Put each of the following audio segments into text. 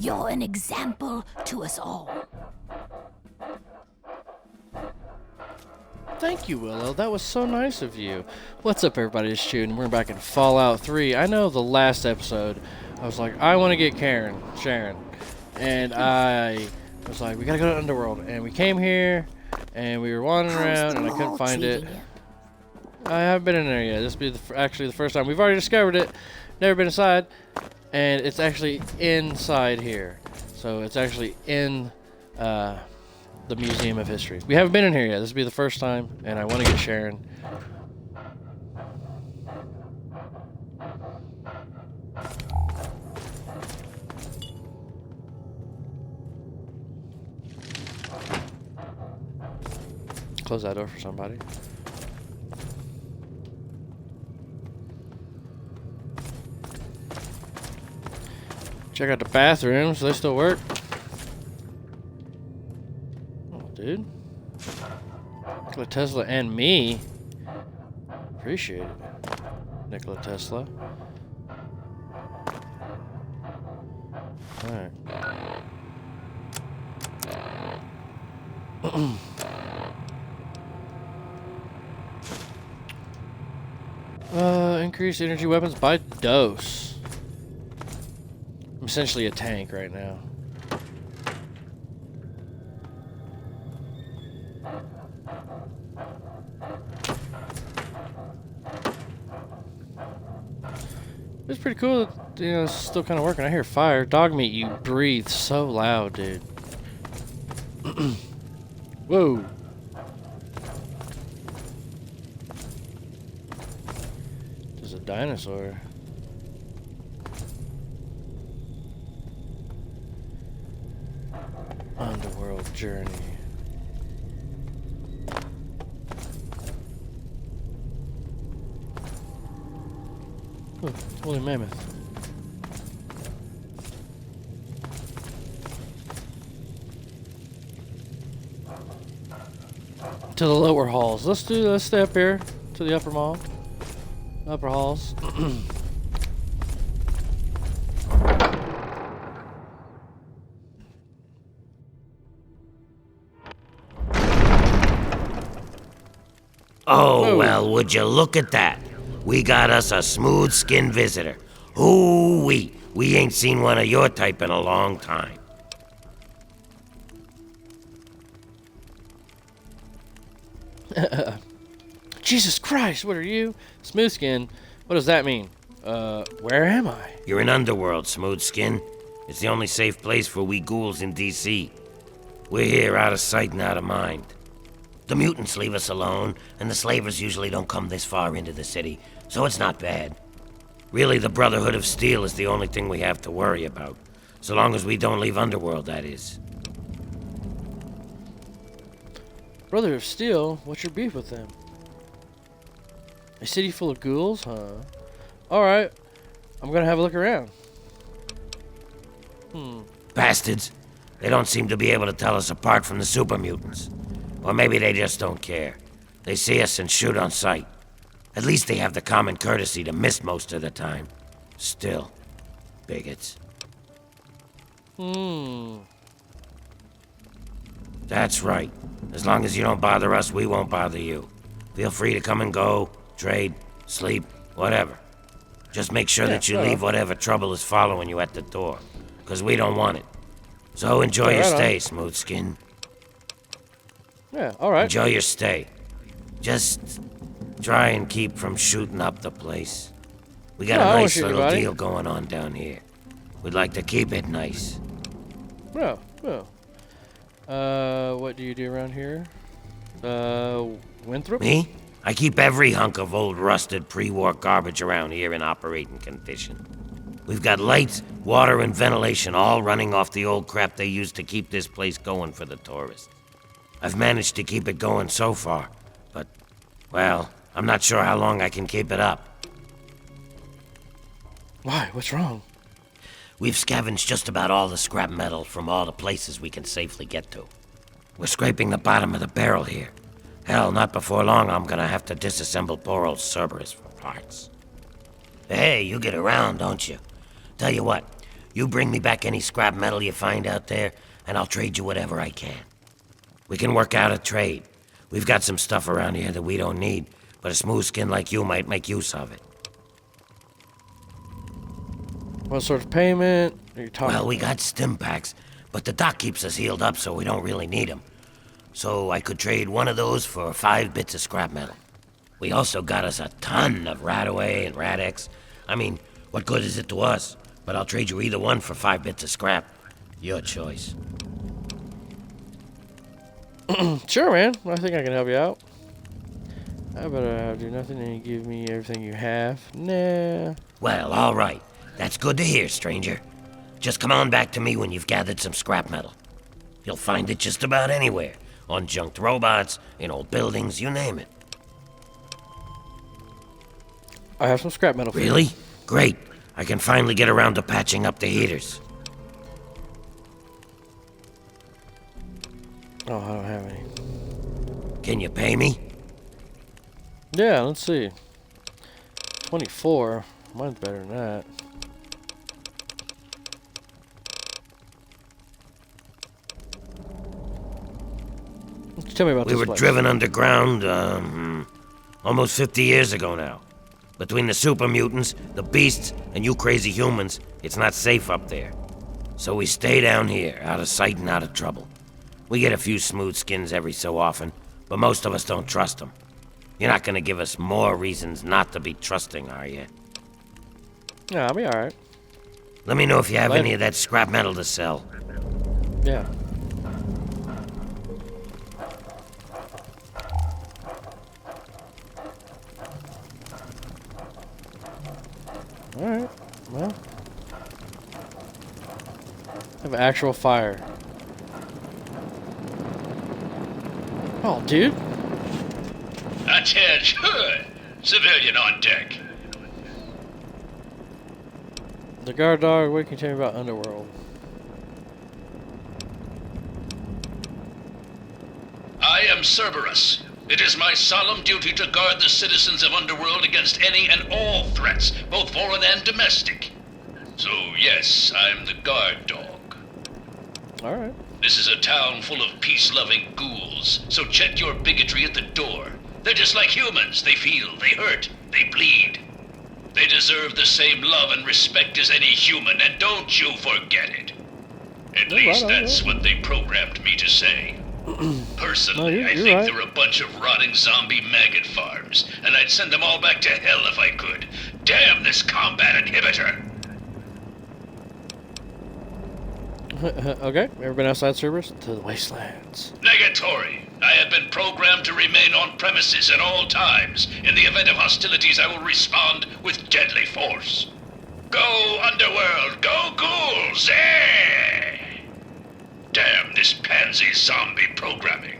You're an example to us all. Thank you, Willow. That was so nice of you. What's up, everybody? It's Chu, and we're back in Fallout 3. I know the last episode, I was like, I want to get Sharon. And I was like, we gotta go to Underworld. And we came here, and we were wandering around, and I couldn't find it. I haven't been in there yet. This will be actually the first time. We've already discovered it. Never been inside. And it's actually inside here. So it's actually in the Museum of History. We haven't been in here yet. This will be the first time, and I want to get Sharon. Close that door for somebody. Check out the bathrooms. They still work. Dude. Nikola Tesla and me. Appreciate it. Nikola Tesla. Alright. Increase energy weapons by dose. I'm essentially a tank right now. It's pretty cool that, it's still kind of working. I hear fire. Dog meat, you breathe so loud, dude. Whoa. There's a dinosaur. Underworld journey. Oh, holy mammoth. To the lower halls. Let's stay up here to the upper halls. Oh, well, would you look at that? We got us a smooth-skinned visitor. Ooh-wee, we ain't seen one of your type in a long time. Jesus Christ, what are you? Smooth skin? What does that mean? Where am I? You're in Underworld, Smooth-skin. It's the only safe place for we ghouls in D.C. We're here out of sight and out of mind. The mutants leave us alone, and the slavers usually don't come this far into the city, so it's not bad. Really, the Brotherhood of Steel is the only thing we have to worry about. So long as we don't leave Underworld, that is. Brother of Steel? What's your beef with them? A city full of ghouls, huh? Alright, I'm gonna have a look around. Bastards. They don't seem to be able to tell us apart from the super mutants. Or maybe they just don't care. They see us and shoot on sight. At least they have the common courtesy to miss most of the time. Still, bigots. That's right. As long as you don't bother us, we won't bother you. Feel free to come and go, trade, sleep, whatever. Just make sure that you leave whatever trouble is following you at the door. Because we don't want it. So enjoy your stay, Smooth-skin. Yeah, alright. Enjoy your stay. Just try and keep from shooting up the place. We got a nice little deal going on down here. We'd like to keep it nice. Well. What do you do around here? Winthrop? Me? I keep every hunk of old rusted pre-war garbage around here in operating condition. We've got lights, water, and ventilation all running off the old crap they used to keep this place going for the tourists. I've managed to keep it going so far, but, well, I'm not sure how long I can keep it up. Why? What's wrong? We've scavenged just about all the scrap metal from all the places we can safely get to. We're scraping the bottom of the barrel here. Hell, not before long I'm gonna have to disassemble poor old Cerberus for parts. Hey, you get around, don't you? Tell you what, You bring me back any scrap metal you find out there, and I'll trade you whatever I can. We can work out a trade. We've got some stuff around here that we don't need, but a smooth skin like you might make use of it. What sort of payment are you talking Well, we about? got stim packs, but the dock keeps us healed up, so we don't really need them. So I could trade one of those for 5 bits of scrap metal. We also got us a ton of Radaway and Radex. I mean, what good is it to us? But I'll trade you either one for 5 bits of scrap. Your choice. Sure, man. I think I can help you out. How about I do nothing and you give me everything you have? Nah. Well, all right. That's good to hear, stranger. Just come on back to me when you've gathered some scrap metal. You'll find it just about anywhere. On junked robots, in old buildings, you name it. I have some scrap metal for you. Really? Great. I can finally get around to patching up the heaters. Oh, I don't have any. Can you pay me? Yeah, let's see. 24. Mine's better than that. Tell me about We this were place. driven underground, almost 50 years ago now. Between the super mutants, the beasts, and you crazy humans, it's not safe up there. So we stay down here, out of sight and out of trouble. We get a few smooth skins every so often, but most of us don't trust them. You're not gonna give us more reasons not to be trusting, are you? Yeah, I'll be alright. Let me know if you have Later. any of that scrap metal to sell. Yeah. Alright, well. I have actual fire. Oh, dude. Attention! Civilian on deck. The guard dog, what can you tell me about Underworld? I am Cerberus. It is my solemn duty to guard the citizens of Underworld against any and all threats, both foreign and domestic. So, yes, I'm the guard dog. Alright. This is a town full of peace-loving ghouls, so check your bigotry at the door. They're just like humans. They feel, they hurt, they bleed. They deserve the same love and respect as any human, and don't you forget it. At least that's what they programmed me to say. Personally, I you're think right. they're a bunch of rotting zombie maggot farms, and I'd send them all back to hell if I could. Damn this combat inhibitor! Okay, ever been outside Cerberus? To the wastelands. Negatory. I have been programmed to remain on premises at all times. In the event of hostilities, I will respond with deadly force. Go, Underworld! Go, Ghouls! Eh! Damn this pansy zombie programming.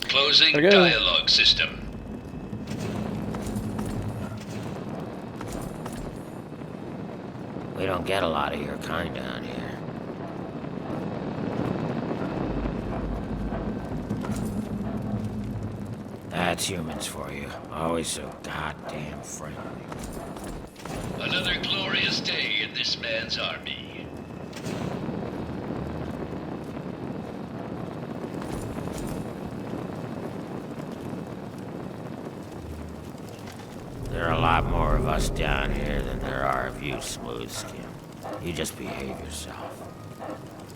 Closing Okay. dialogue system. We don't get a lot of your kind down here. That's humans for you. Always so goddamn friendly. Another glorious day in this man's army. There are a lot more of us down here than there are of you, Smooth Skin. You just behave yourself.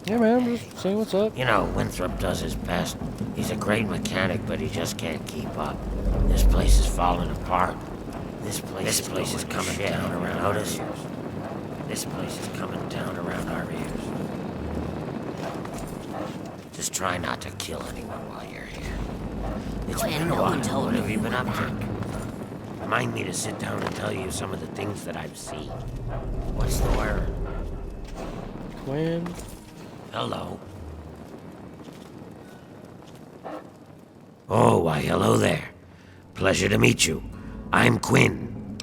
Yeah, man, I'm just saying what's up. You know, Winthrop does his best. He's a great mechanic, but he just can't keep up. This place is falling apart. This place is coming down around our ears. This place is coming down around our ears. Just try not to kill anyone while you're here. It's Quinn, been a no while. one told What me have you you been were up to? back. Remind me to sit down and tell you some of the things that I've seen. What's the word? Quinn. Hello. Oh, why, hello there. Pleasure to meet you. I'm Quinn.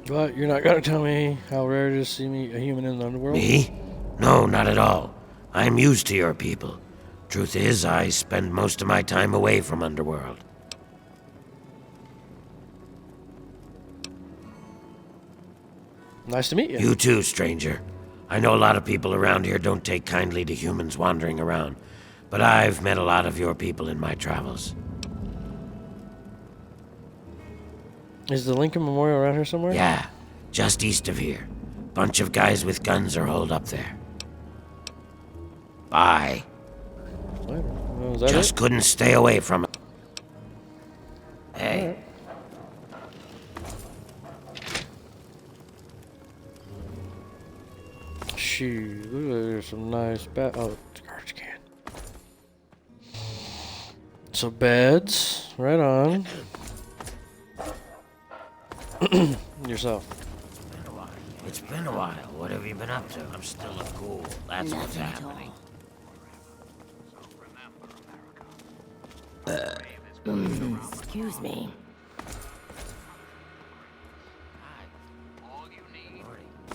But you're not gonna tell me how rare it is to see me a human in the underworld? Me? No, not at all. I'm used to your people. Truth is, I spend most of my time away from Underworld. Nice to meet you. You too, stranger. I know a lot of people around here don't take kindly to humans wandering around, but I've met a lot of your people in my travels. Is the Lincoln Memorial around here somewhere? Yeah, just east of here. Bunch of guys with guns are holed up there. Bye. What? Oh, is that Just it? couldn't stay away from it. Hey. Shoot, look, there's some nice bed. Oh, it's a garbage can. So beds, right on. Yourself. It's been a while. What have you been up to? I'm still a ghoul. That's what's Nothing at happening. Excuse me.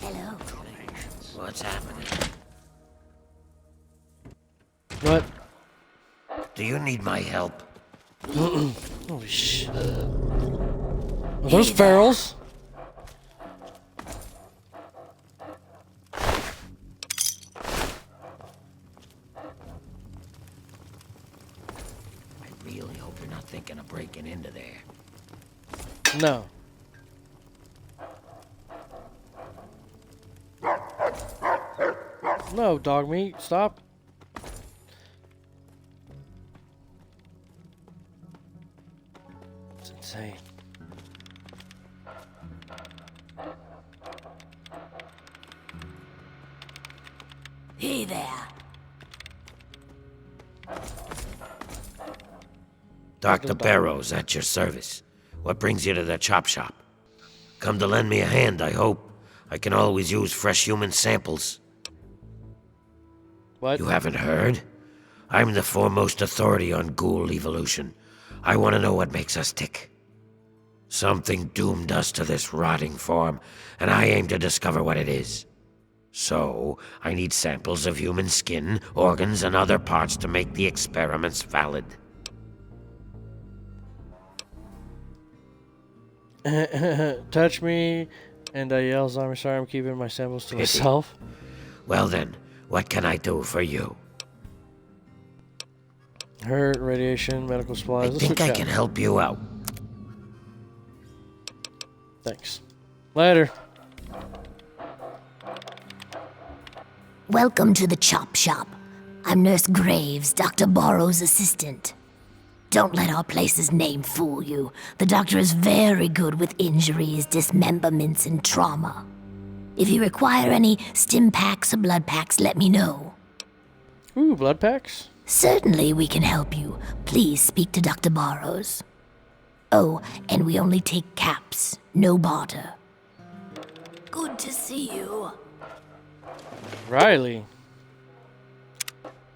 Hello. What's happening? What? Do you need my help? Holy shit. Are those ferals? I really hope you're not thinking of breaking into there. No. No, dog meat. Stop. It's insane. Hey there. Dr. Barrows at your service. What brings you to the chop shop? Come to lend me a hand, I hope. I can always use fresh human samples. What? You haven't heard? I'm the foremost authority on ghoul evolution. I want to know what makes us tick. Something doomed us to this rotting form, and I aim to discover what it is. So, I need samples of human skin, organs, and other parts to make the experiments valid. Touch me, and I yell, I'm sorry, I'm keeping my samples to myself. Well then, what can I do for you? Hurt, radiation, medical I supplies. Let's think look I out. can help you out. Thanks. Later. Welcome to the chop shop. I'm Nurse Graves, Dr. Borrow's assistant. Don't let our place's name fool you. The doctor is very good with injuries, dismemberments, and trauma. If you require any stim packs or blood packs, let me know. Ooh, blood packs? Certainly we can help you. Please speak to Dr. Borrows. Oh, and we only take caps, no barter. Good to see you. Riley.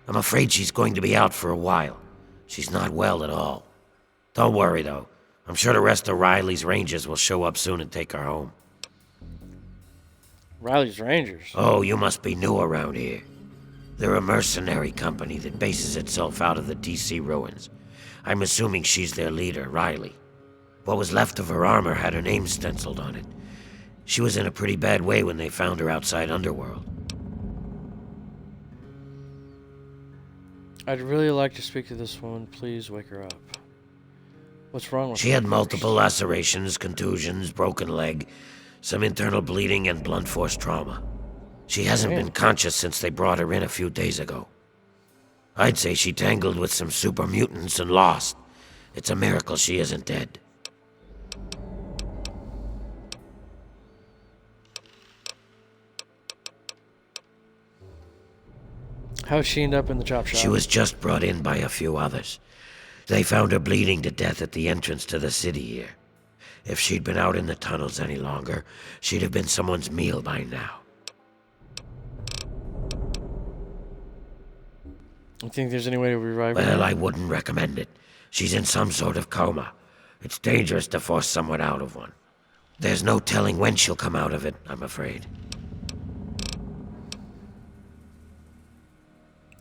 I'm afraid she's going to be out for a while. She's not well at all. Don't worry, though. I'm sure the rest of Riley's Rangers will show up soon and take her home. Riley's Rangers. Oh, you must be new around here. They're a mercenary company that bases itself out of the DC ruins. I'm assuming she's their leader, Riley. What was left of her armor had her name stenciled on it. She was in a pretty bad way when they found her outside Underworld. I'd really like to speak to this woman. Please wake her up. What's wrong with her? She had multiple lacerations, contusions, broken leg, some internal bleeding, and blunt force trauma. She hasn't been conscious since they brought her in a few days ago. I'd say she tangled with some super mutants and lost. It's a miracle she isn't dead. How'd she end up in the chop shop? She was just brought in by a few others. They found her bleeding to death at the entrance to the city here. If she'd been out in the tunnels any longer, she'd have been someone's meal by now. You think there's any way to revive her? Well, I wouldn't recommend it. She's in some sort of coma. It's dangerous to force someone out of one. There's no telling when she'll come out of it, I'm afraid.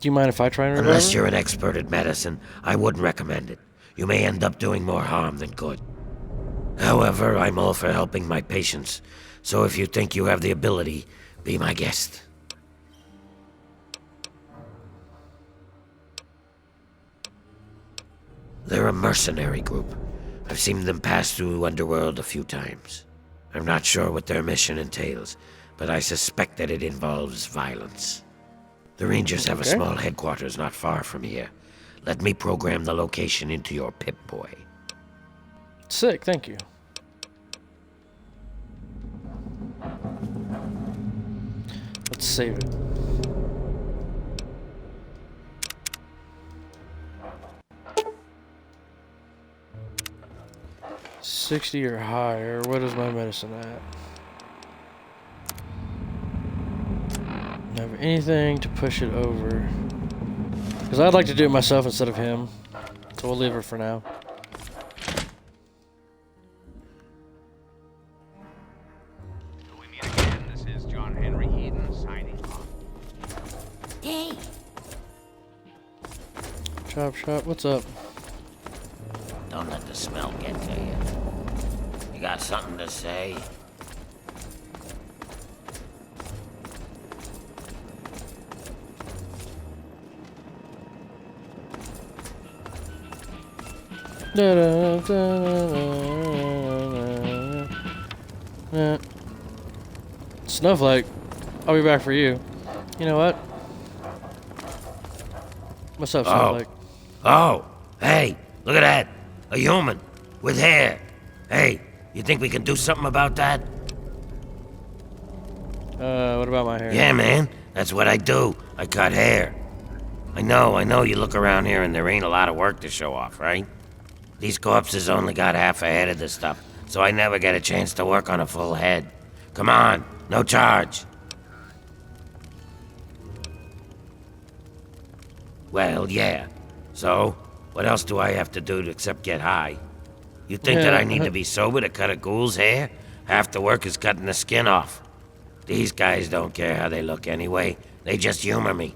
Do you mind if I try and revive her? Unless you're an expert at medicine, I wouldn't recommend it. You may end up doing more harm than good. However, I'm all for helping my patients, So if you think you have the ability, be my guest. They're a mercenary group. I've seen them pass through Underworld a few times. I'm not sure what their mission entails, but I suspect that it involves violence. The Rangers have a small headquarters not far from here. Let me program the location into your Pip-Boy. Sick, thank you. Let's save it. $60 or higher. What is my medicine at? Don't have anything to push it over. Because I'd like to do it myself instead of him. So we'll leave her for now. Till we meet again, this is John Henry Eden signing off. Hey, Chop, chop, what's up? Don't let the smell get to you. You got something to say? Snowflake, I'll be back for you. You know what? What's up, Snowflake? Oh, hey, look at that. A human with hair. Hey, you think we can do something about that? What about my hair? Yeah, man, that's what I do. I cut hair. I know you look around here and there ain't a lot of work to show off, right? These corpses only got half a head of this stuff, so I never get a chance to work on a full head. Come on, no charge. Well, yeah. So, what else do I have to do except get high? You think that I need to be sober to cut a ghoul's hair? Half the work is cutting the skin off. These guys don't care how they look anyway. They just humor me.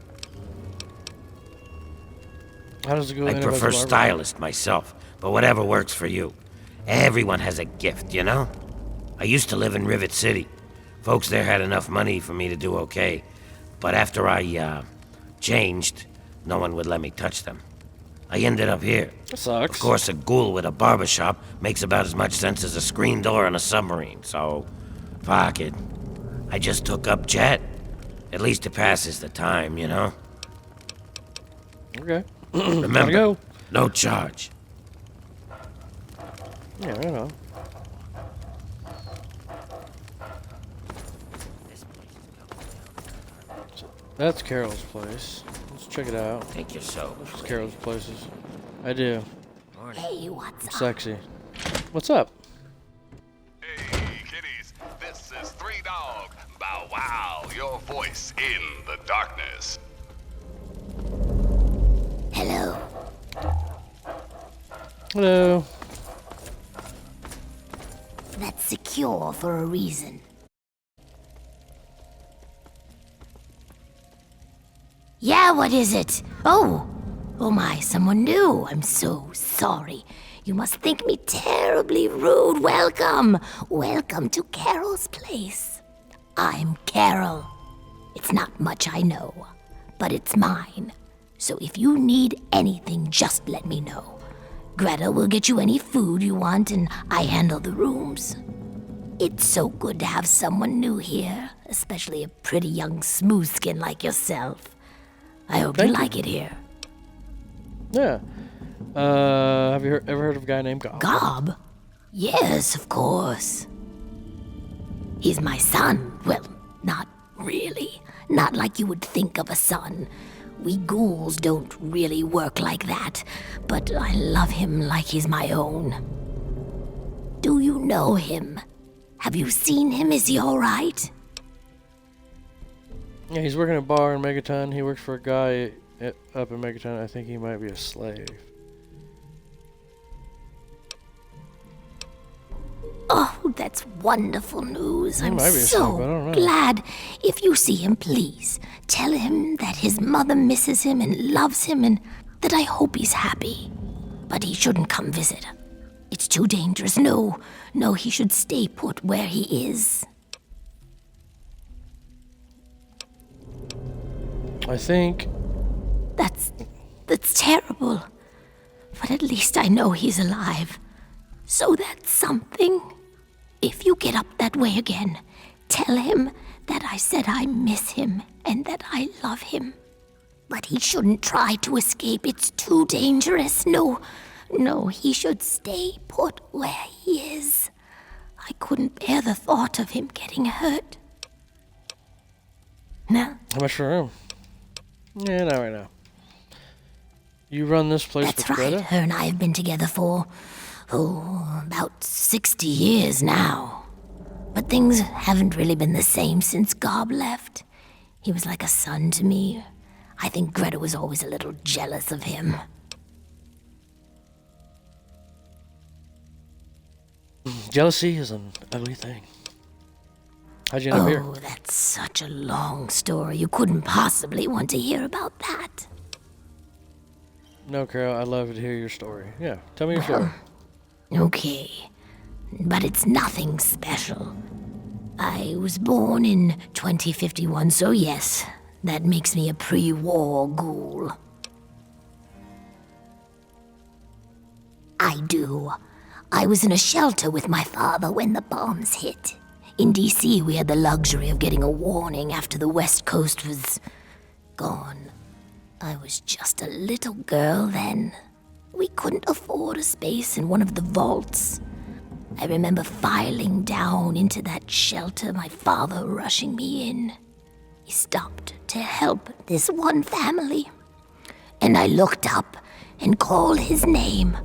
How does it go? I prefer stylist myself, but whatever works for you. Everyone has a gift, you know? I used to live in Rivet City. Folks there had enough money for me to do okay. But after I, changed, no one would let me touch them. I ended up here. That sucks. Of course, a ghoul with a barbershop makes about as much sense as a screen door on a submarine, so... fuck it. I just took up Jet. At least it passes the time, you know? Okay. Remember, go. no charge. Yeah, I know. That's Carol's place. Let's check it out. Think you're sober. What's Carol's places? I do. hey, what's I'm up? sexy. What's up? Hey, kiddies, this is Three Dog. Bow wow, your voice in the darkness. Hello. Hello. That's secure for a reason. Yeah, what is it? Oh my, someone new. I'm so sorry. You must think me terribly rude. Welcome to Carol's place. I'm Carol. It's not much I know, but it's mine. So if you need anything, just let me know. Greta will get you any food you want, and I handle the rooms. It's so good to have someone new here, especially a pretty young smooth skin like yourself. I hope you like it here. Yeah. Have you ever heard of a guy named Gob? Gob? Yes, of course. He's my son. Well, not really. Not like you would think of a son. We ghouls don't really work like that, but I love him like he's my own. Do you know him? Have you seen him? Is he all right? Yeah, he's working at a bar in Megaton. He works for a guy up in Megaton. I think he might be a slave. Oh, that's wonderful news. I'm might be a so slave, I don't know. glad. If you see him, please tell him that his mother misses him and loves him and that I hope he's happy. But he shouldn't come visit. It's too dangerous. No, he should stay put where he is. I think... That's terrible. But at least I know he's alive. So that's something. If you get up that way again, tell him that I said I miss him and that I love him. But he shouldn't try to escape. It's too dangerous. No, he should stay put where he is. I couldn't bear the thought of him getting hurt. No. How much for a room? Yeah, not right now. You run this place That's with right. Greta? Her and I have been together for, about 60 years now. But things haven't really been the same since Gob left. He was like a son to me. I think Greta was always a little jealous of him. Jealousy is an ugly thing. How'd you end up here? Oh, that's such a long story. You couldn't possibly want to hear about that. No, Carol, I'd love to hear your story. Yeah, tell me your story. Okay, but it's nothing special. I was born in 2051, so yes, that makes me a pre-war ghoul. I do. I was in a shelter with my father when the bombs hit. In DC, we had the luxury of getting a warning after the West Coast was gone. I was just a little girl then. We couldn't afford a space in one of the vaults. I remember filing down into that shelter, my father rushing me in. He stopped to help this one family. And I looked up and called his name.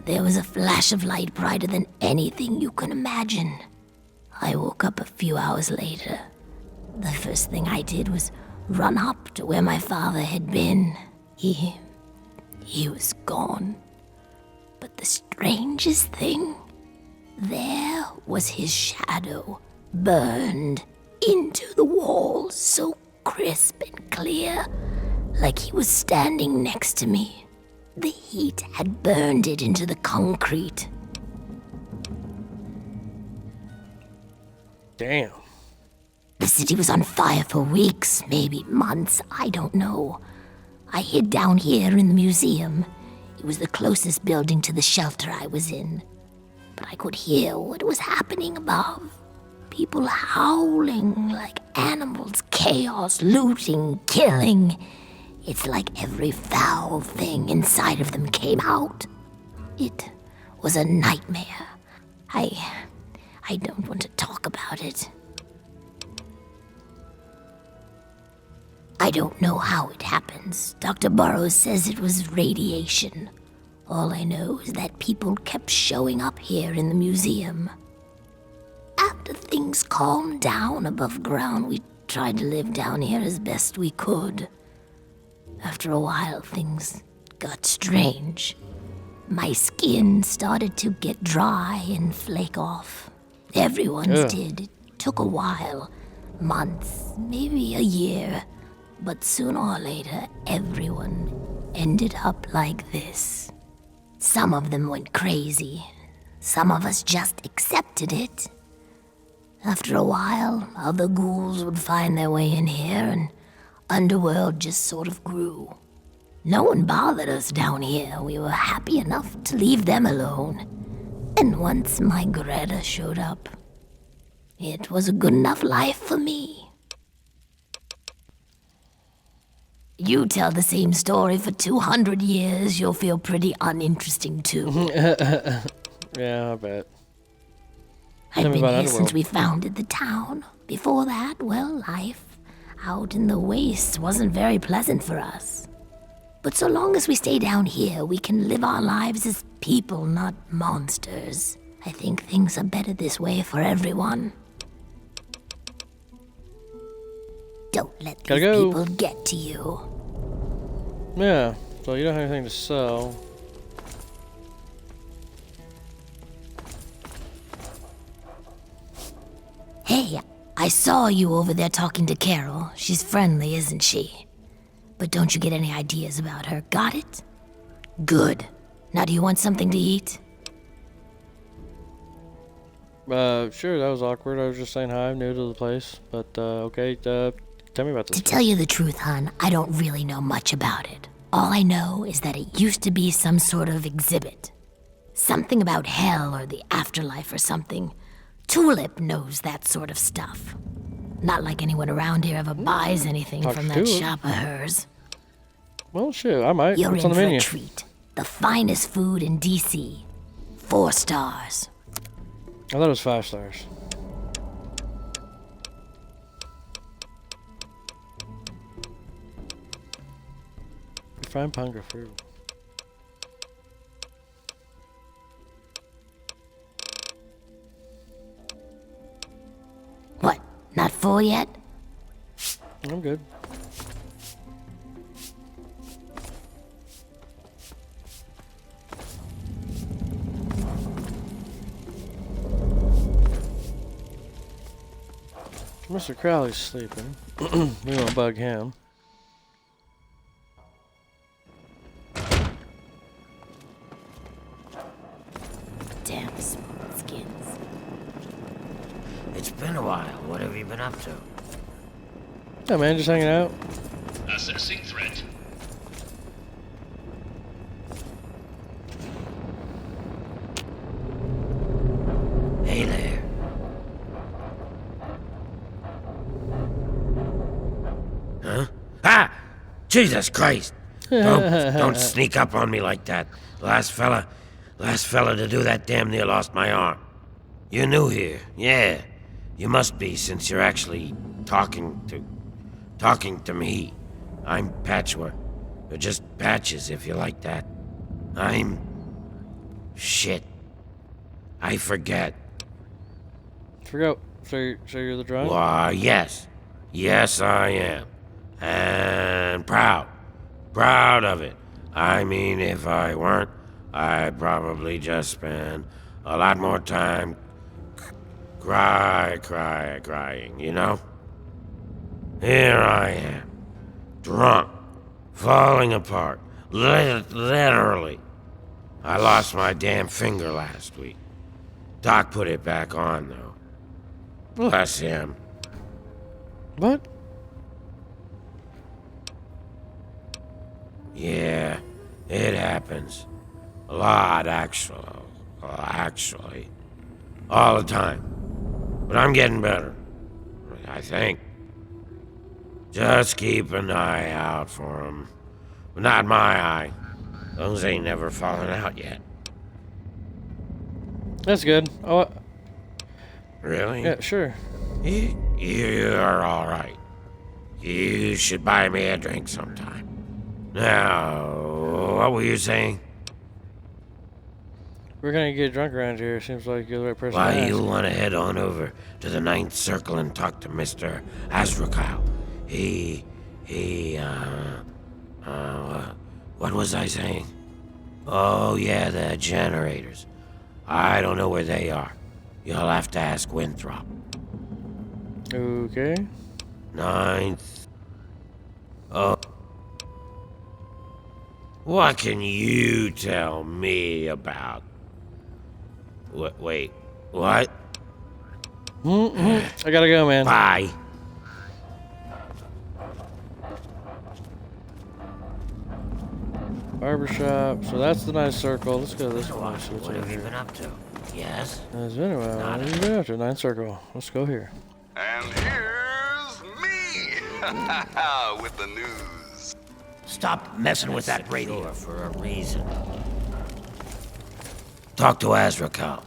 There was a flash of light brighter than anything you can imagine. I woke up a few hours later. The first thing I did was run up to where my father had been. He was gone. But the strangest thing, there was his shadow, burned into the wall, so crisp and clear, like he was standing next to me. The heat had burned it into the concrete. Damn. The city was on fire for weeks, maybe months, I don't know. I hid down here in the museum. It was the closest building to the shelter I was in. But I could hear what was happening above. People howling like animals, chaos, looting, killing. It's like every foul thing inside of them came out. It was a nightmare. I don't want to talk about it. I don't know how it happens. Dr. Burroughs says it was radiation. All I know is that people kept showing up here in the museum. After things calmed down above ground, we tried to live down here as best we could. After a while, things got strange. My skin started to get dry and flake off. Everyone's did. It took a while. Months, maybe a year. But sooner or later, everyone ended up like this. Some of them went crazy. Some of us just accepted it. After a while, other ghouls would find their way in here, and Underworld just sort of grew. No one bothered us down here. We were happy enough to leave them alone. And once my Greta showed up, it was a good enough life for me. You tell the same story for 200 years, you'll feel pretty uninteresting too. Yeah, I bet. I've Tell me been about here Underworld. since we founded the town. Before that, well, life out in the wastes wasn't very pleasant for us. But so long as we stay down here, we can live our lives as people, not monsters. I think things are better this way for everyone. Don't let these Gotta go. people get to you. Yeah, so you don't have anything to sell. Hey, I saw you over there talking to Carol. She's friendly, isn't she? But don't you get any ideas about her, got it? Good. Now do you want something to eat? Sure, that was awkward. I was just saying hi, I'm new to the place. But, okay, Tell me about this. To tell you the truth, hon, I don't really know much about it. All I know is that it used to be some sort of exhibit. Something about hell or the afterlife or something. Tulip knows that sort of stuff. Not like anyone around here ever buys anything Talk from to that Tulip. shop of hers. Well, shit, I might. You're What's in on the for menu? a treat. The finest food in DC. 4 stars. I thought it was 5 stars. Fine hunger food. What, not full yet? I'm good. Mr. Crowley's sleeping. We won't bug him. Damn smooth skins. It's been a while. What have you been up to? Yeah, man, just hanging out. Assessing threat. Hey there. Huh? Ah! Jesus Christ! Don't sneak up on me like that. Last fella to do that damn near lost my arm. You're new here, yeah. You must be, since you're actually talking to me. I'm Patchwork. Or just Patches, if you like that. Shit. I forget. Forgot. So you're the drunk? Why, yes. Yes, I am. And proud. Proud of it. I mean, if I weren't, I'd probably just spend a lot more time crying, you know? Here I am. Drunk. Falling apart. Literally. I lost my damn finger last week. Doc put it back on, though. Bless him. What? Yeah, it happens. A lot, actually. All the time. But I'm getting better. I think. Just keep an eye out for him. But not my eye. Those ain't never fallen out yet. That's good. Oh, Really? yeah, sure. You're all right. You should buy me a drink sometime. Now, what were you saying? We're gonna get drunk around here. Seems like you're the right person to Why, ask. you want to head on over to the Ninth Circle and talk to Mr. Azrakal. What was I saying? Oh, yeah, the generators. I don't know where they are. You'll have to ask Winthrop. Okay. Ninth. Oh. What can you tell me about? Wait, what? I gotta go, man. Bye. Barbershop. So that's the nice circle. Let's go to this one. See what's What over have you here. been up to? Yes? It's been a while. What have you been after? Ninth circle. Let's go here. And here's me with the news. Stop messing with that radio for a reason. Talk to Azrakal.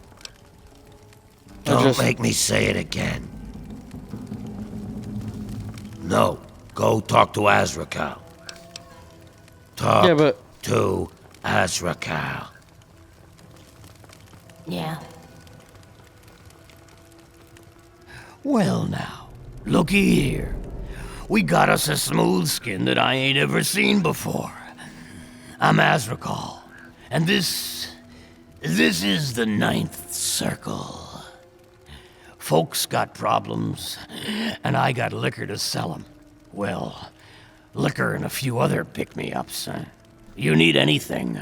Don't make me say it again. No, go talk to Azrakal. Talk Yeah, but to Azrakal. Yeah. Well now, looky here. We got us a smooth skin that I ain't ever seen before. I'm Azrakal, and this is the Ninth Circle. Folks got problems, and I got liquor to sell 'em. Well, liquor and a few other pick-me-ups. You need anything,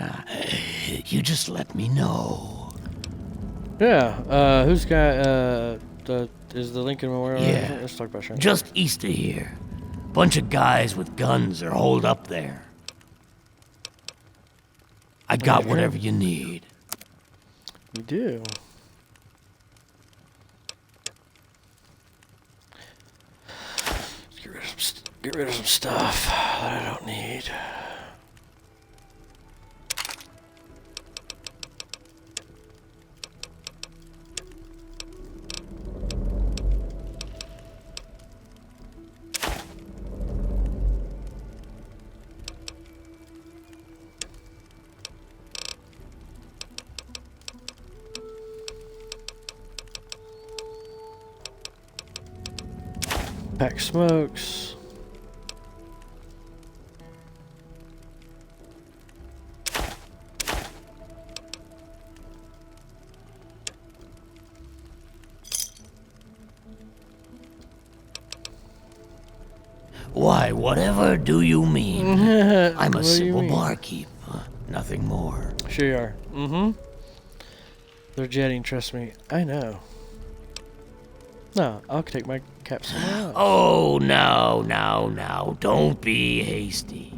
you just let me know. yeah, who's got is the Lincoln Memorial? Yeah. Let's talk about Sharon. Just east of here. Bunch of guys with guns are holed up there. I got whatever you need. You do. Get rid of some stuff that I don't need. Pack smokes. Why, whatever do you mean? I'm a What do you simple mean? barkeep, nothing more. Sure you are. Mm-hmm. They're jetting, trust me. I know. No, I'll take my cap somewhere else. Oh, now, don't be hasty.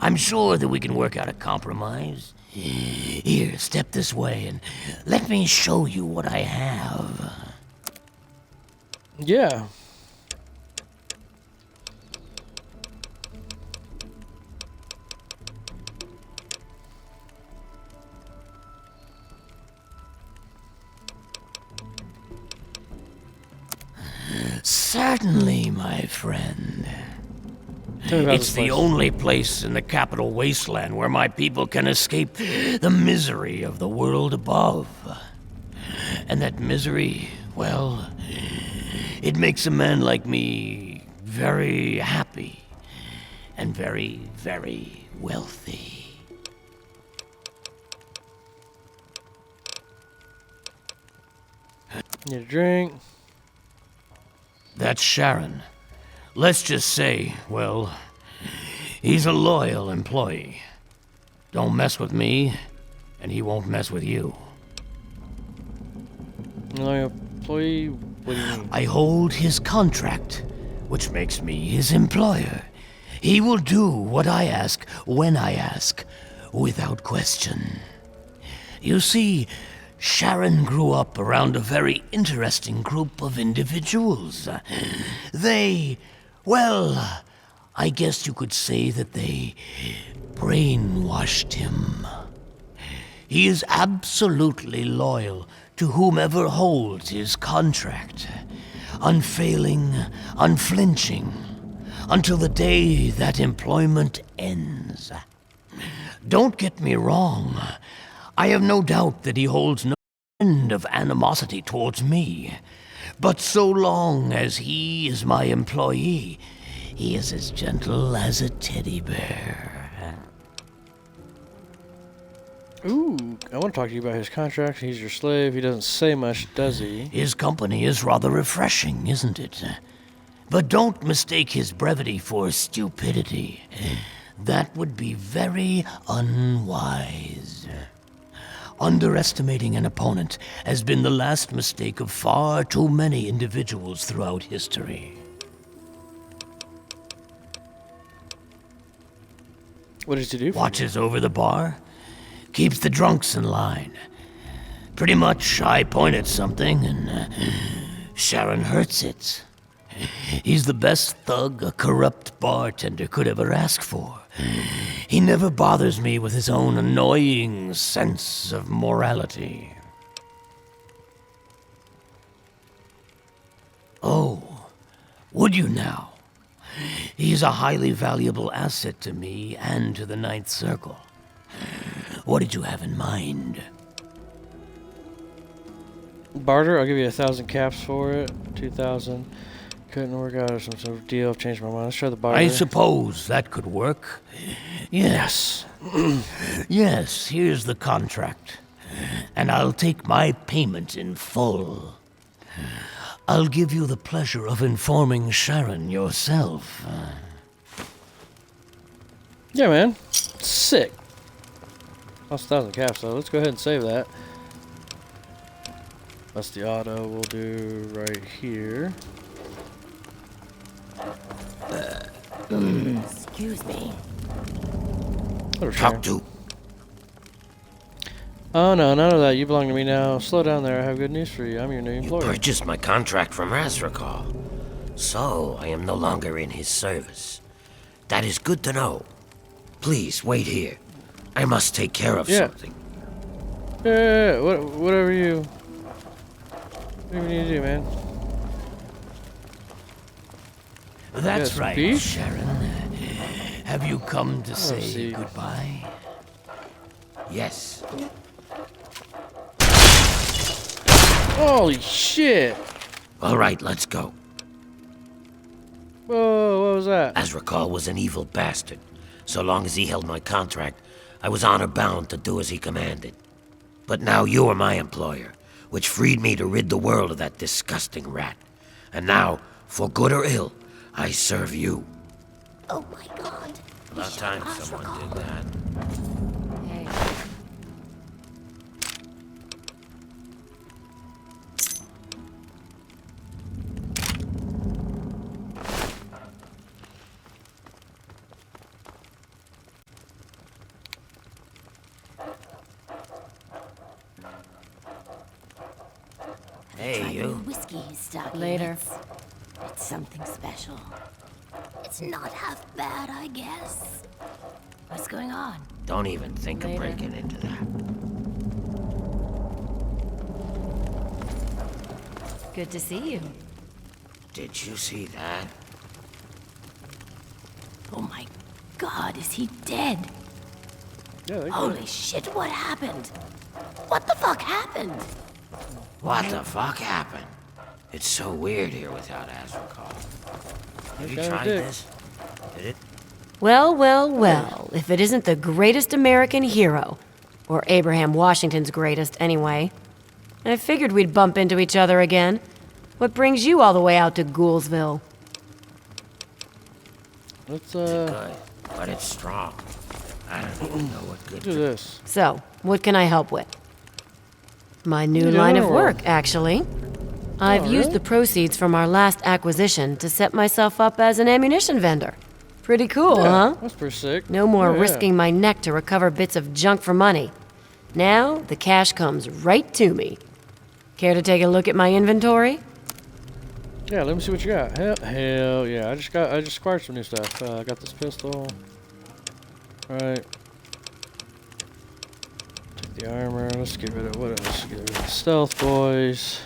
I'm sure that we can work out a compromise. Here, step this way and let me show you what I have. Yeah. Certainly, my friend. Tell me about It's this the place. only place in the capital wasteland where my people can escape the misery of the world above. And that misery, well, it makes a man like me very happy and very, very wealthy. Need a drink. That's Sharon. Let's just say, well, he's a loyal employee. Don't mess with me, and he won't mess with you. Loyal employee? What do you mean? I hold his contract, which makes me his employer. He will do what I ask, when I ask, without question. You see, Sharon grew up around a very interesting group of individuals. They, well, I guess you could say that they brainwashed him. He is absolutely loyal to whomever holds his contract, unfailing, unflinching, until the day that employment ends. Don't get me wrong. I have no doubt that he holds no end of animosity towards me. But so long as he is my employee, he is as gentle as a teddy bear. Ooh, I want to talk to you about his contract. He's your slave. He doesn't say much, does he? His company is rather refreshing, isn't it? But don't mistake his brevity for stupidity. That would be very unwise. Underestimating an opponent has been the last mistake of far too many individuals throughout history. What does he do for you? Watches over the bar, keeps the drunks in line. Pretty much, I point at something and Sharon hurts it. He's the best thug a corrupt bartender could ever ask for. He never bothers me with his own annoying sense of morality. Oh, would you now? He's a highly valuable asset to me and to the Ninth Circle. What did you have in mind? Barter, I'll give you 1,000 caps for it. 2,000. Couldn't work out or some sort of deal. I've changed my mind. Let's try the barter. I suppose that could work. Yes. Yes, here's the contract. And I'll take my payment in full. I'll give you the pleasure of informing Sharon yourself. Yeah, man. Sick. Lost 1,000 caps, though. Let's go ahead and save that. That's the auto we'll do right here. Excuse me. Hello, Sharon. Talk to. Oh no, none of that. You belong to me now. Slow down there. I have good news for you. I'm your new You employer. purchased my contract from Razrakal. So, I am no longer in his service. That is good to know. Please, wait here. I must take care of something. Yeah. Whatever you need to do, man. That's Yes, right, beef? Sharon. Have you come to say see. goodbye? Yes. Holy shit! All right, let's go. Whoa, what was that? Azrakal was an evil bastard. So long as he held my contract, I was honor-bound to do as he commanded. But now you are my employer, which freed me to rid the world of that disgusting rat. And now, for good or ill, I serve you. Oh my god. About time someone did that. Hey. Hey, you. Whiskey he's stocking. Later. It's something special. It's not half bad, I guess. What's going on? Don't even think Later. of breaking into that. Good to see you. Did you see that? Oh my god, is he dead? Yeah, they Holy shit, what happened? What the fuck happened? What the fuck happened? It's so weird here without Azrakal. Have you kinda tried dick. this? Did it? Well, well, well. If it isn't the greatest American hero, or Abraham Washington's greatest, anyway. I figured we'd bump into each other again. What brings you all the way out to Ghoulsville? Let's Good, but it's strong. I don't even know what good. do this. So, what can I help with? My new You do line of Underworld. work, actually. I've used really? the proceeds from our last acquisition to set myself up as an ammunition vendor. Pretty cool, huh? That's pretty sick. No more Yeah. risking my neck to recover bits of junk for money. Now, the cash comes right to me. Care to take a look at my inventory? Yeah, let me see what you got. Hell yeah! I just acquired some new stuff. I got this pistol. All right. Take the armor. Let's get rid of what else? Get rid of the stealth boys.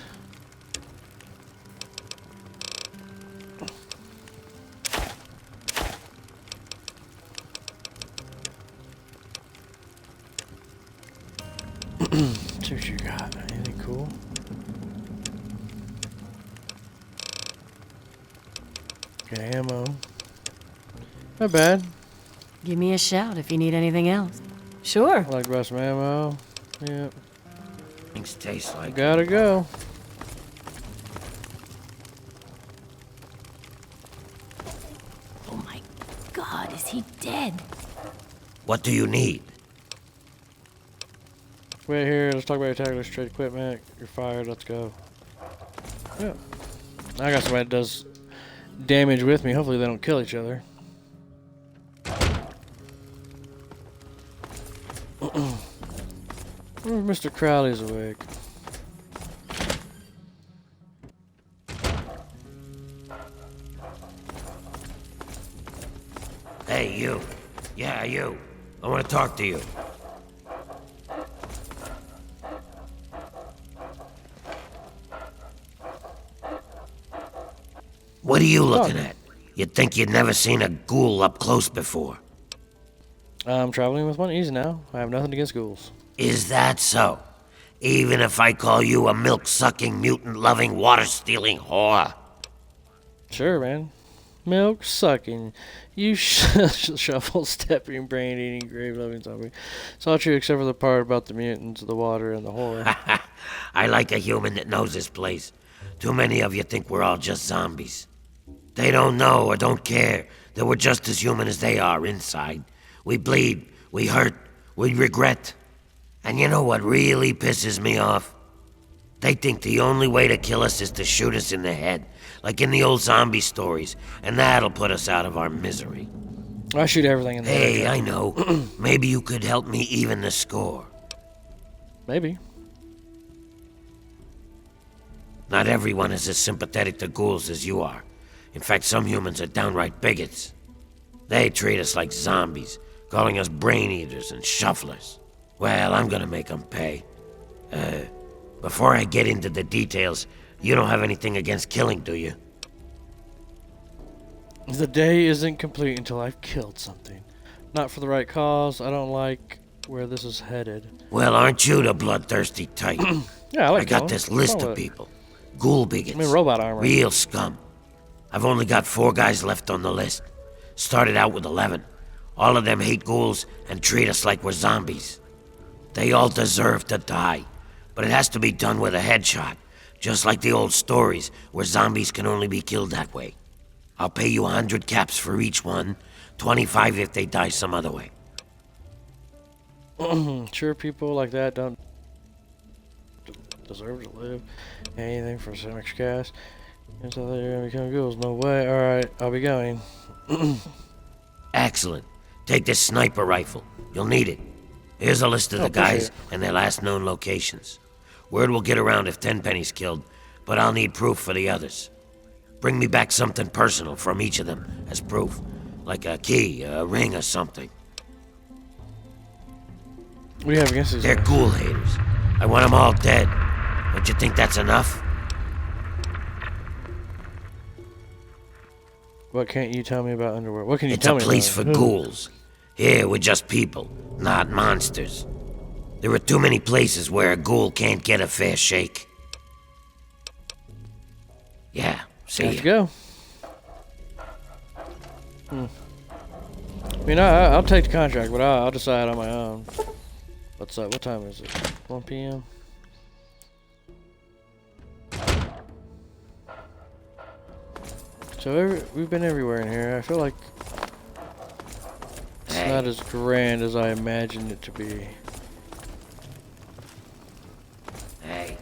See what you got. Anything cool? Got ammo. Not bad. Give me a shout if you need anything else. Sure. I like to buy some ammo. Yeah. Things taste like. Gotta go. Oh my god, is he dead? What do you need? Wait here. Let's talk about your tag. Let's trade equipment. You're fired. Let's go. Yeah. I got somebody that does damage with me. Hopefully they don't kill each other. Mr. Crowley's awake. Hey, you. Yeah, you. I want to talk to you. What are you looking at? You'd think you'd never seen a ghoul up close before. I'm traveling with one. Easy now. I have nothing against ghouls. Is that so? Even if I call you a milk-sucking, mutant-loving, water-stealing whore? Sure, man. Milk sucking. You shuffle, stepping, brain eating, grave loving zombie. It's all true except for the part about the mutants, the water, and the horror. I like a human that knows his place. Too many of you think we're all just zombies. They don't know or don't care that we're just as human as they are inside. We bleed, we hurt, we regret. And you know what really pisses me off? They think the only way to kill us is to shoot us in the head. like in the old zombie stories, and that'll put us out of our misery. I shoot everything in there. Hey, I know. Maybe you could help me even the score. Maybe. Not everyone is as sympathetic to ghouls as you are. In fact, some humans are downright bigots. They treat us like zombies, calling us brain eaters and shufflers. Well, I'm gonna make them pay. Before I get into the details, you don't have anything against killing, do you? The day isn't complete until I've killed something. Not for the right cause. I don't like where this is headed. Well, aren't you the bloodthirsty type? Yeah, I like I got killing. this list of people. Ghoul bigots. I mean, robot armor. Real scum. I've only got 4 guys left on the list. Started out with 11. All of them hate ghouls and treat us like we're zombies. They all deserve to die, but it has to be done with a headshot, just like the old stories where zombies can only be killed that way. I'll pay you 100 caps for each one, 25 if they die some other way. Sure, people like that don't deserve to live. Anything for so much cash. And so they're gonna become ghouls. No way. Alright, I'll be going. Excellent. Take this sniper rifle. You'll need it. Here's a list of the guys and their last known locations. Word will get around if Tenpenny's killed, but I'll need proof for the others. Bring me back something personal from each of them as proof, like a key, a ring, or something. What do you have against these They're guys? ghoul haters. I want them all dead. Don't you think that's enough? What can't you tell me about Underworld? What can you It's tell a me place about for it? ghouls. Here, we're just people, not monsters. There are too many places where a ghoul can't get a fair shake. Yeah, see Let's ya. go. I mean, I'll take the contract, but I'll decide on my own. What's up? What time is it? 1 p.m. So we've been everywhere in here. I feel like it's Hey. not as grand as I imagined it to be. Hey,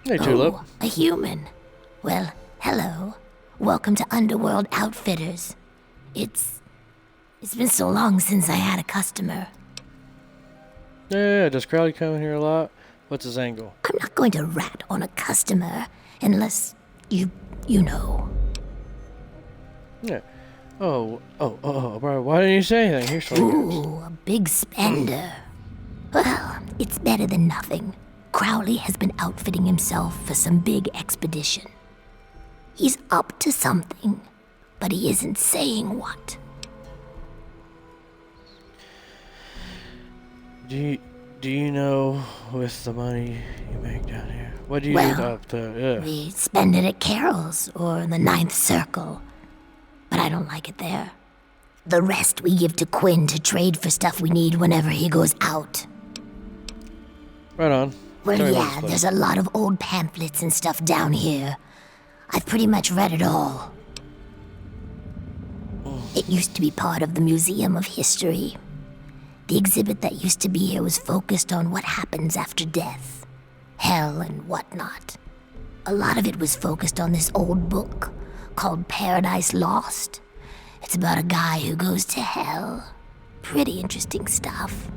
Hey, Tulip. Oh, a human. Well, hello. Welcome to Underworld Outfitters. It's been so long since I had a customer. Yeah, does Crowley come in here a lot? What's his angle? I'm not going to rat on a customer unless you know. Yeah. Oh, bro, why didn't you say anything? Here's 20 guys. Ooh, a big spender. Well, it's better than nothing. Crowley has been outfitting himself for some big expedition. He's up to something, but he isn't saying what. Do you know with the money you make down here? What do you do Well, up there? Yeah. We spend it at Carol's or the Ninth Circle, but I don't like it there. The rest we give to Quinn to trade for stuff we need whenever he goes out. Right on. Well, Tell me about yeah, this place. there's a lot of old pamphlets and stuff down here. I've pretty much read it all. It used to be part of the Museum of History. The exhibit that used to be here was focused on what happens after death, hell and whatnot. A lot of it was focused on this old book called Paradise Lost. It's about a guy who goes to hell. Pretty interesting stuff.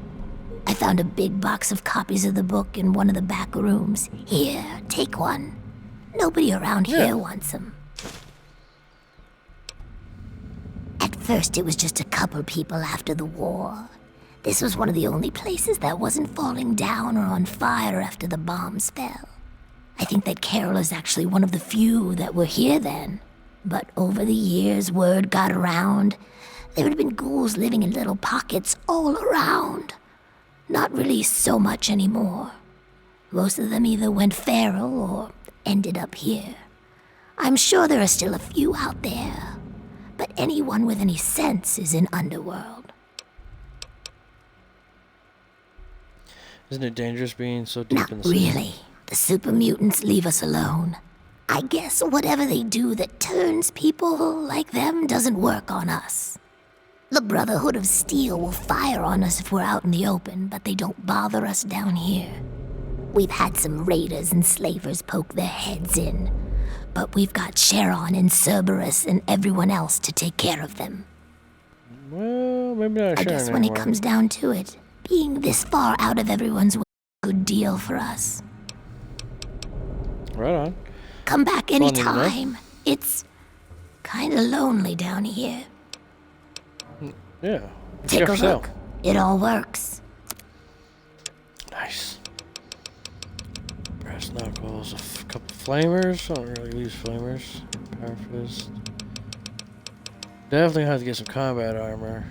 I found a big box of copies of the book in one of the back rooms. Here, take one. Nobody around here wants them. At first, it was just a couple people after the war. This was one of the only places that wasn't falling down or on fire after the bombs fell. I think that Carol is actually one of the few that were here then. But over the years, word got around. There had been ghouls living in little pockets all around. Not really so much anymore. Most of them either went feral or ended up here. I'm sure there are still a few out there, but anyone with any sense is in Underworld. Isn't it dangerous being so deep Not in the city? really. The super mutants leave us alone. I guess whatever they do that turns people like them doesn't work on us. The Brotherhood of Steel will fire on us if we're out in the open, but they don't bother us down here. We've had some raiders and slavers poke their heads in, but we've got Sharon and Cerberus and everyone else to take care of them. Well, maybe not I Sharon guess when anymore. it comes down to it, being this far out of everyone's way is a good deal for us. Right on. Come back Funny, right? anytime. It's kinda lonely down here. Yeah. Take a Careful. look. It all works. Nice. Brass knuckles, a couple flamers. I don't really use flamers. Power fist. Definitely have to get some combat armor.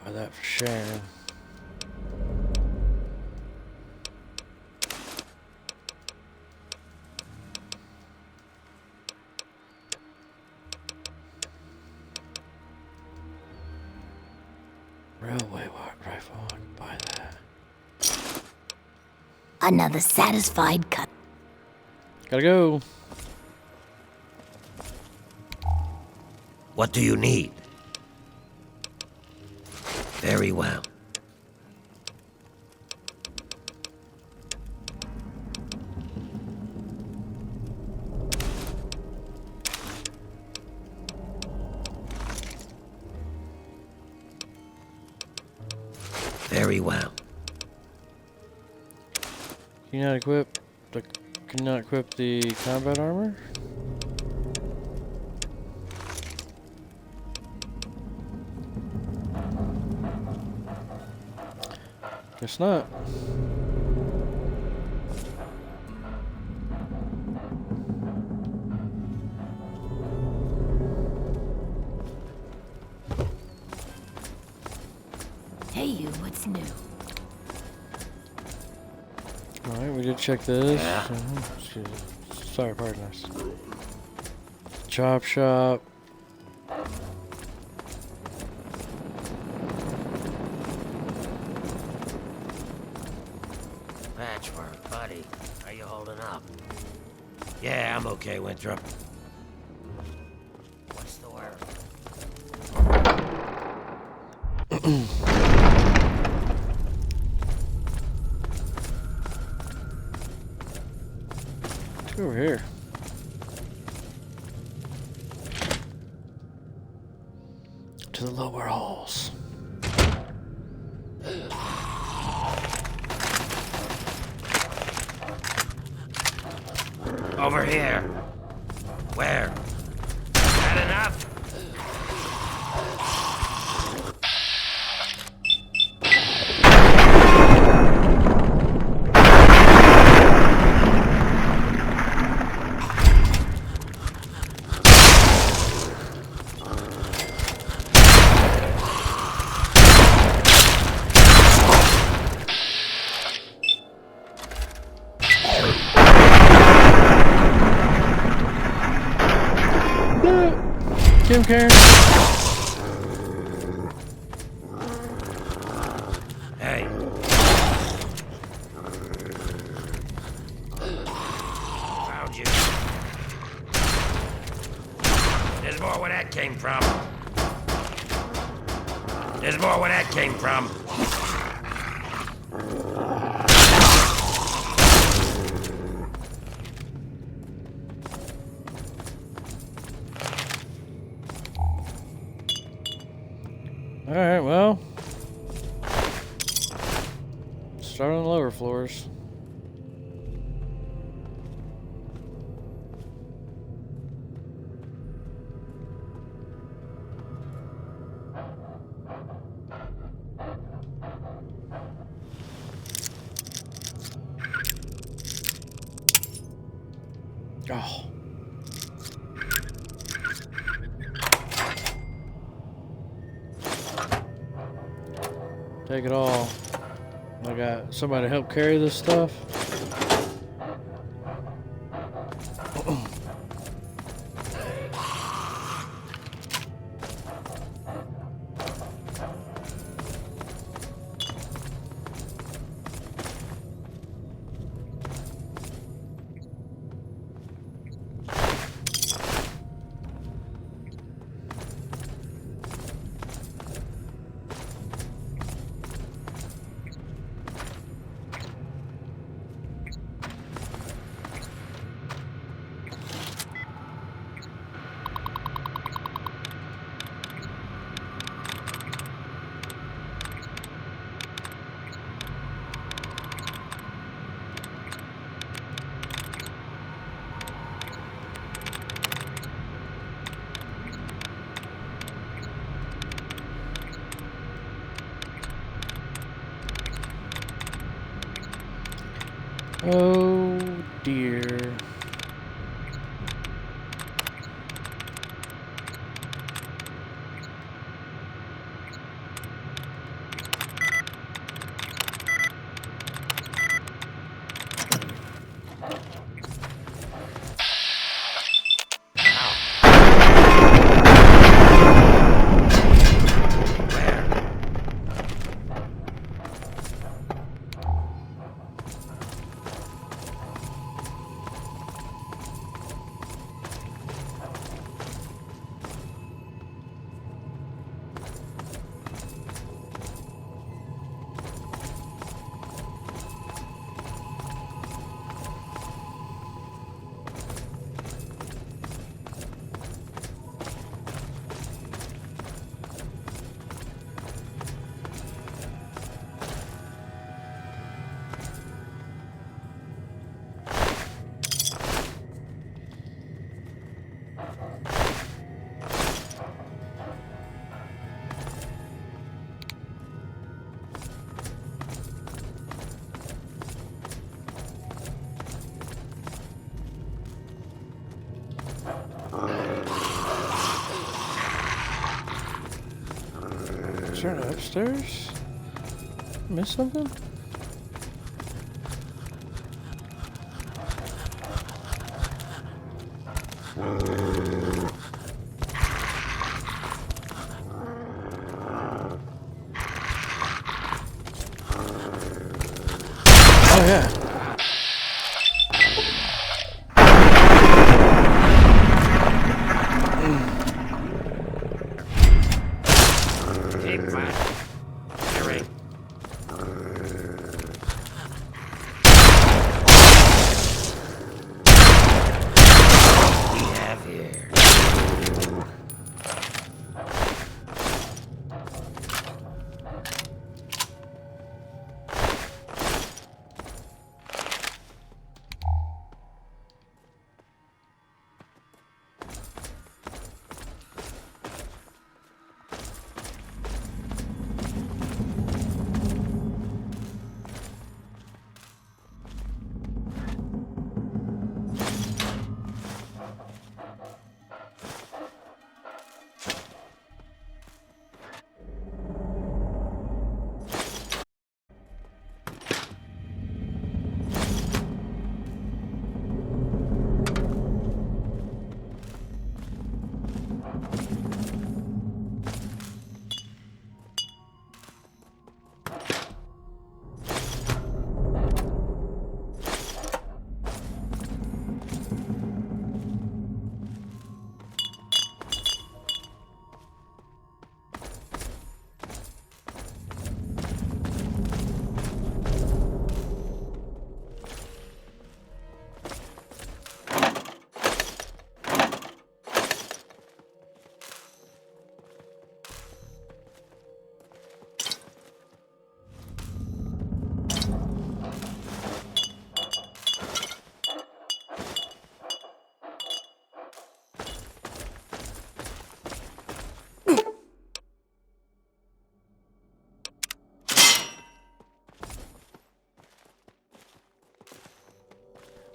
Buy that for Sharon. Railway rifle, I can buy that. Another satisfied cut. Gotta go. What do you need? Very well. Very well. Can you not equip the? Can you not equip the combat armor? Guess not. Hey you, what's new? Alright, we did check this. Yeah. Excuse me. Sorry, pardon us. Chop shop. Patchwork, buddy. How you holding up? Yeah, I'm okay, Winthrop. What's the word? Let's go over here. To the lower halls. Over here. Where? That enough? Kim Karen. Hey. Found you. There's more where that came from. There's more where that came from. Alright, well. Start on the lower floors. Oh. Take it all. I got somebody to help carry this stuff. deer. Is there an upstairs? Miss something? Oh yeah.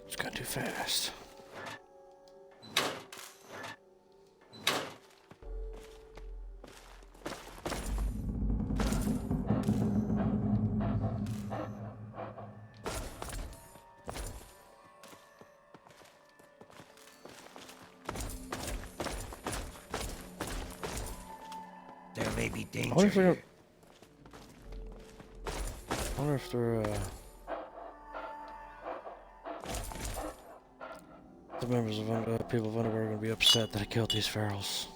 It's gone too fast. There may be I wonder if danger they're. here. I wonder if they're. The members of people of Underworld are going to be upset that I killed these ferals.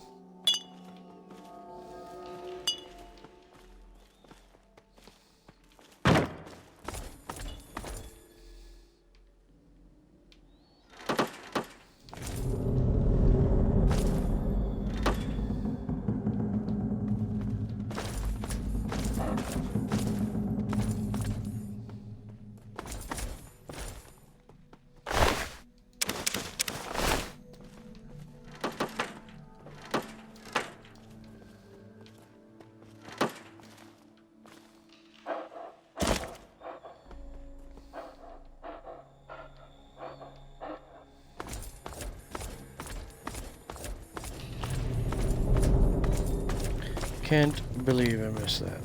Can't believe I missed that.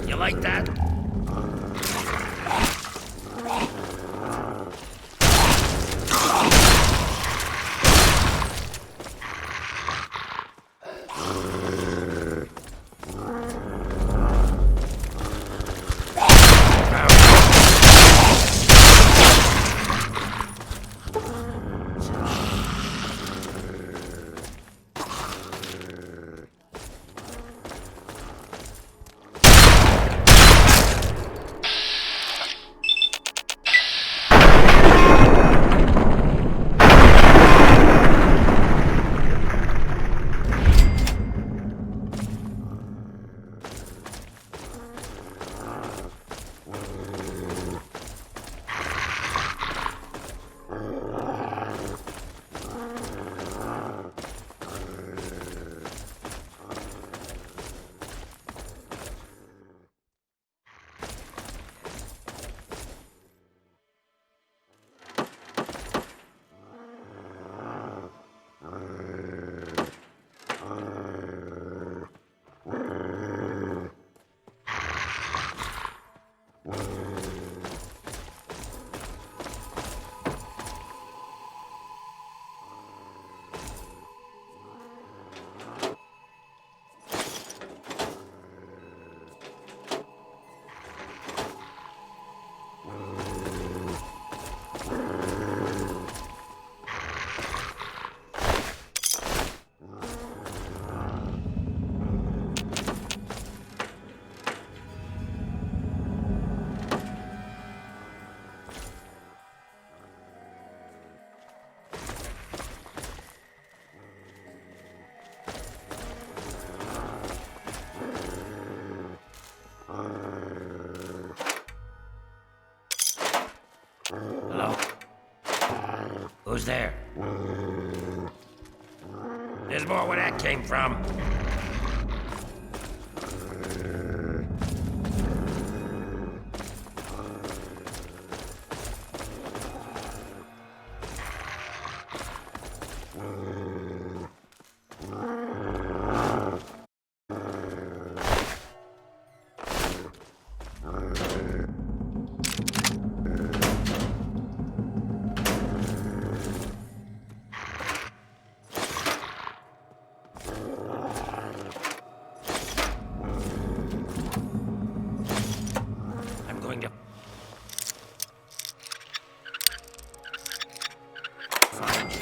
You like that? Hello? Who's there? There's more where that came from. I'm going to find you.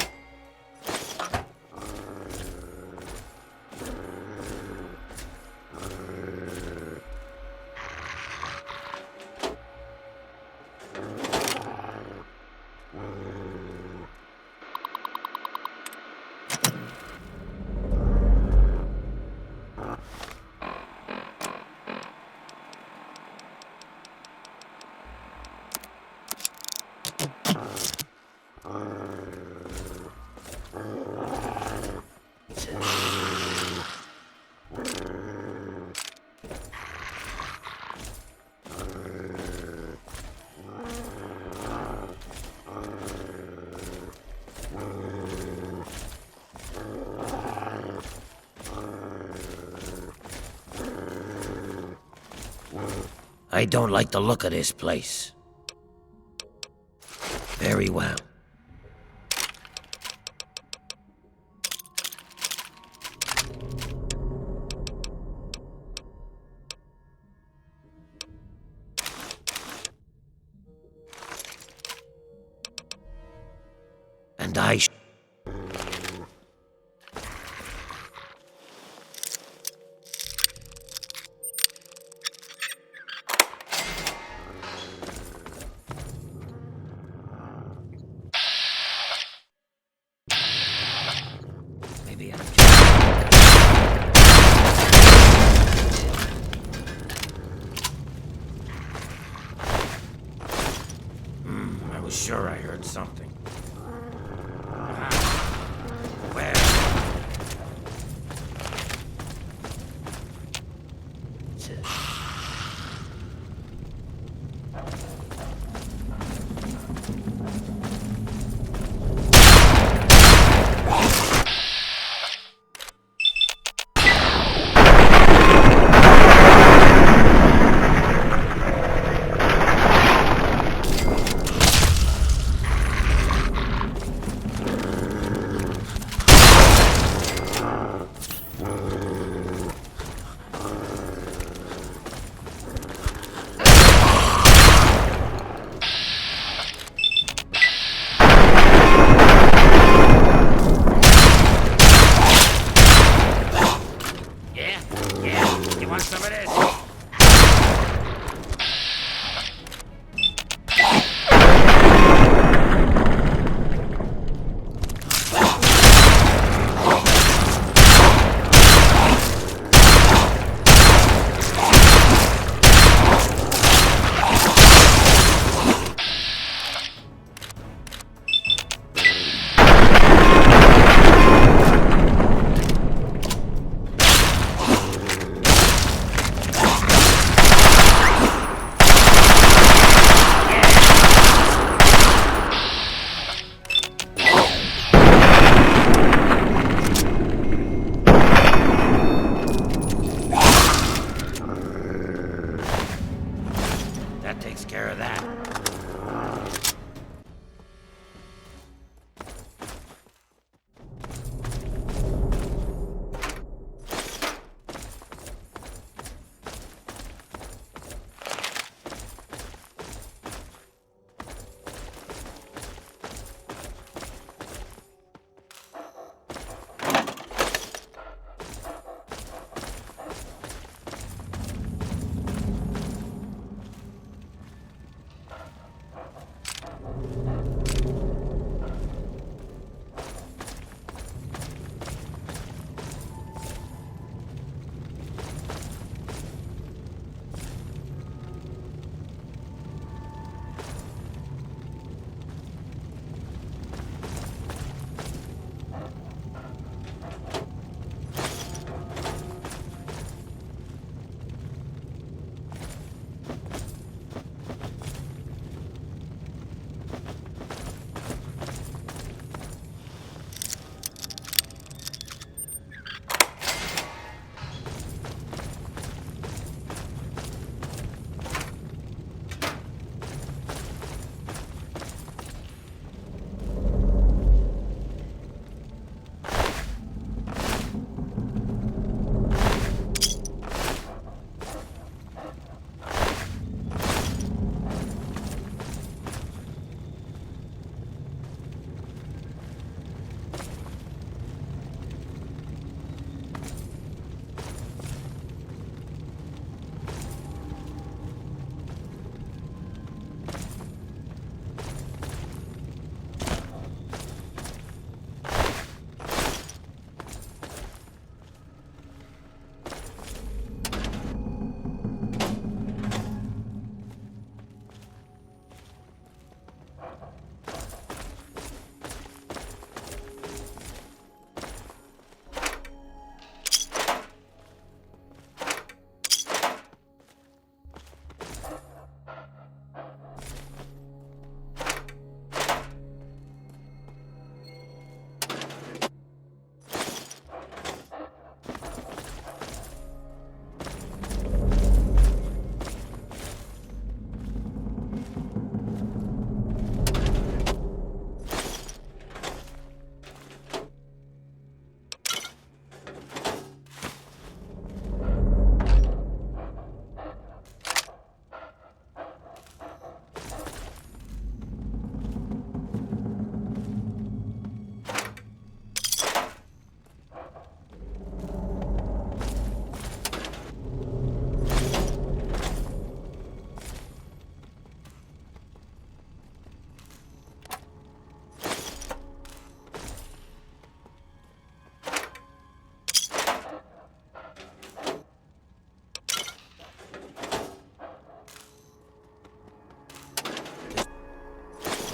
I don't like the look of this place. Very well. And I maybe I'm I was sure I heard something. Where?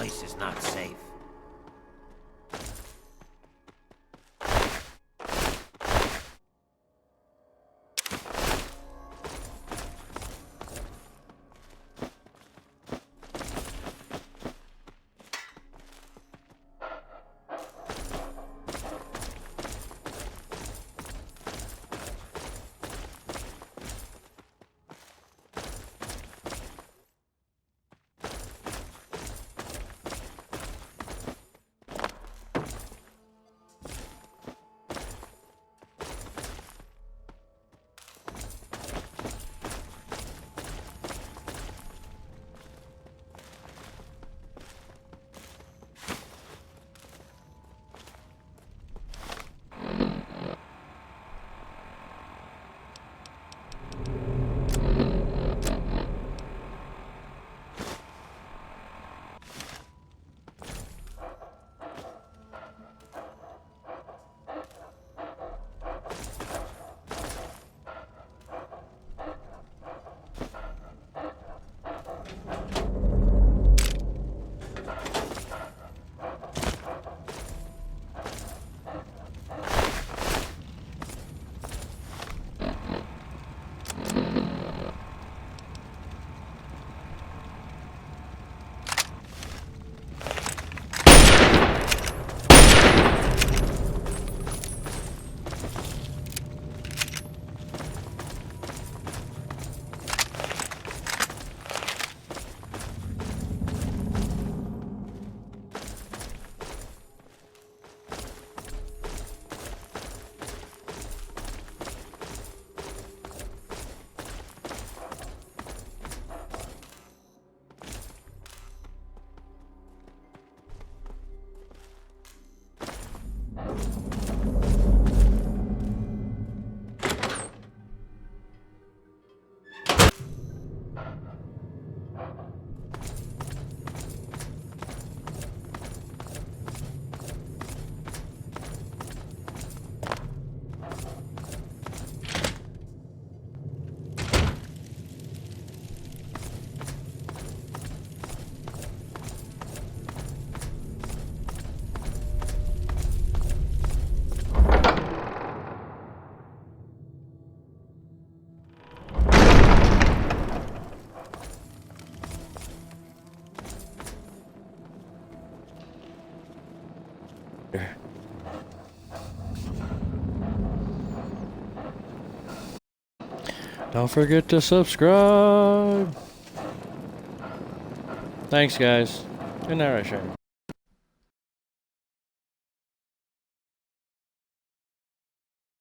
place is not safe. Don't forget to subscribe. Thanks, guys. Good night, Sharon.